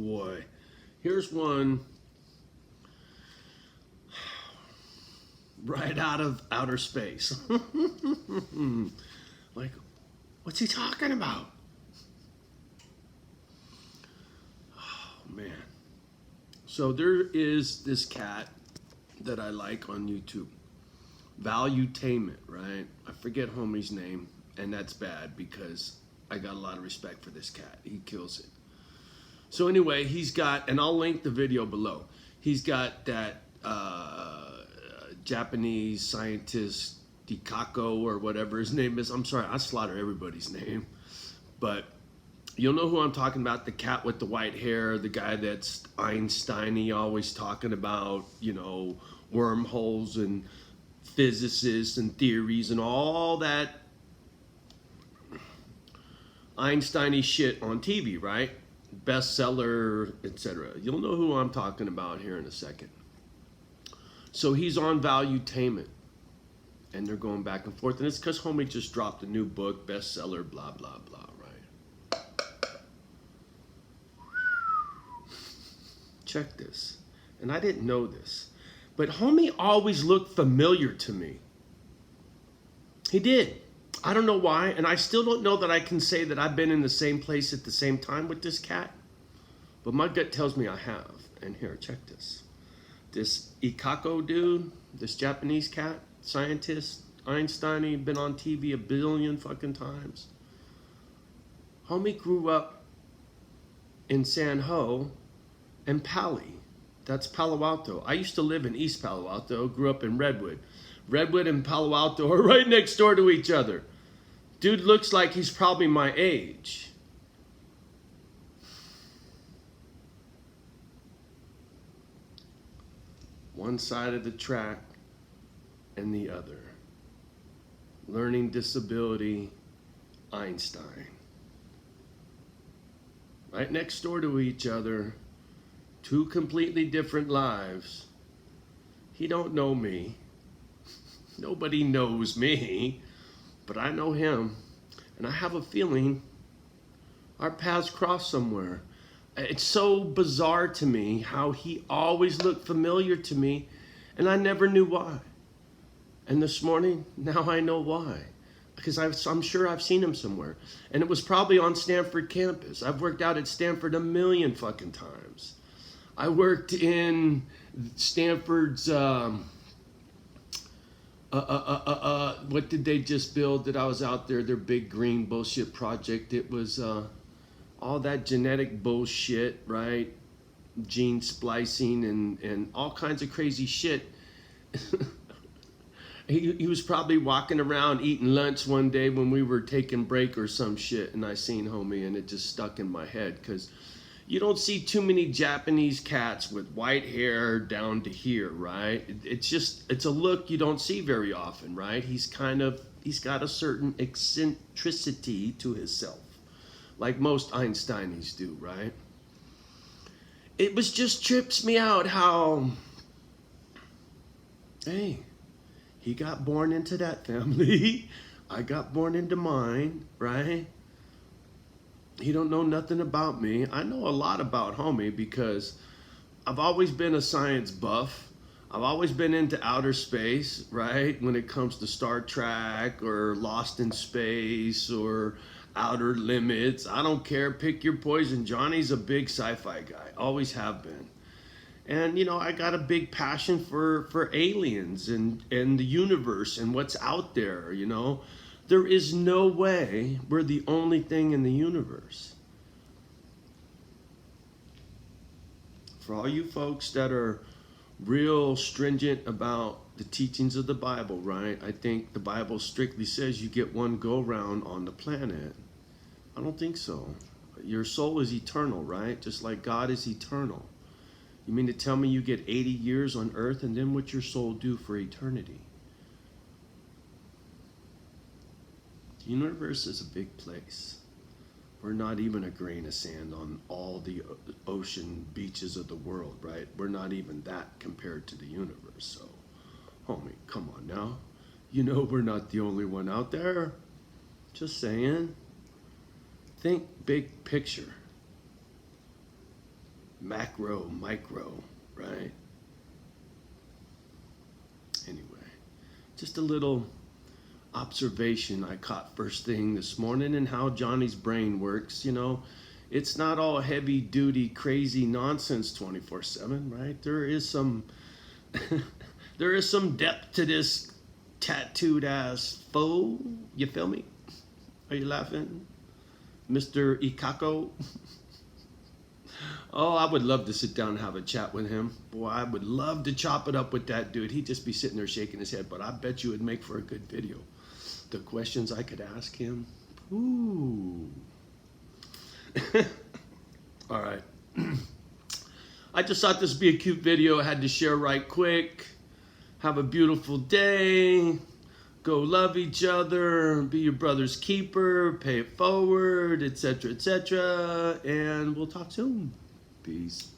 boy. Here's one right out of outer space. Like, what's he talking about? Oh, man. So there is this cat that I like on YouTube. Valuetainment, right? I forget homie's name, and that's bad because I got a lot of respect for this cat. He kills it. So anyway, he's got, and I'll link the video below. He's got that Japanese scientist Dikako or whatever his name is. I'm sorry, I slaughter everybody's name, but you'll know who I'm talking about. The cat with the white hair, the guy that's Einstein-y, always talking about, you know, wormholes and physicists and theories and all that Einstein-y shit on TV, right? Bestseller, etc. You'll know who I'm talking about here in a second. So he's on Valuetainment, and they're going back and forth, and it's because homie just dropped a new book, bestseller, blah blah blah, right? Check this. And I didn't know this, but homie always looked familiar to me. He did. I don't know why, and I still don't know that I can say that I've been in the same place at the same time with this cat, but my gut tells me I have. And here, check this. This Ikako dude, this Japanese cat scientist, Einstein, he'd been on TV a billion fucking times. Homie grew up in San Ho and Pali. That's Palo Alto. I used to live in East Palo Alto, grew up in Redwood. Redwood and Palo Alto are right next door to each other. Dude looks like he's probably my age. One side of the track and the other. Learning disability, Einstein. Right next door to each other, two completely different lives. He don't know me. Nobody knows me, but I know him, and I have a feeling our paths cross somewhere. It's so bizarre to me how he always looked familiar to me, and I never knew why. And this morning, now I know why, because I'm sure I've seen him somewhere, and it was probably on Stanford campus. I've worked out at Stanford a million fucking times. I worked in Stanford's, what did they just build that I was out there, their big green bullshit project. It was all that genetic bullshit, right? Gene splicing and all kinds of crazy shit. He was probably walking around eating lunch one day when we were taking break or some shit, and I seen homie, and it just stuck in my head, because you don't see too many Japanese cats with white hair down to here, right? It's a look you don't see very often, right? He's got a certain eccentricity to himself, like most Einsteinies do, right? It just trips me out how, hey, he got born into that family. I got born into mine, right? He don't know nothing about me. I know a lot about homie because I've always been a science buff. I've always been into outer space, right? When it comes to Star Trek or Lost in Space or Outer Limits. I don't care. Pick your poison. Johnny's a big sci-fi guy. Always have been. And, you know, I got a big passion for aliens and the universe and what's out there, you know. There is no way we're the only thing in the universe. For all you folks that are real stringent about the teachings of the Bible, right? I think the Bible strictly says you get one go-round on the planet. I don't think so. Your soul is eternal, right? Just like God is eternal. You mean to tell me you get 80 years on earth, and then what's your soul do for eternity? The universe is a big place. We're not even a grain of sand on all the ocean beaches of the world, right? We're not even that compared to the universe. So, homie, come on now. You know we're not the only one out there. Just saying. Think big picture. macro, micro, right? Anyway, just a little observation I caught first thing this morning and how Johnny's brain works. You know, it's not all heavy duty, crazy nonsense 24/7, right? There is some there is some depth to this tattooed ass foe. You feel me? Are you laughing? Mr. Ikako? Oh, I would love to sit down and have a chat with him. Boy, I would love to chop it up with that dude. He'd just be sitting there shaking his head, but I bet you it'd make for a good video. The questions I could ask him. Ooh. All right. I just thought this would be a cute video. I had to share right quick. Have a beautiful day. Go love each other. Be your brother's keeper. Pay it forward, etc., etc. And we'll talk soon. Peace.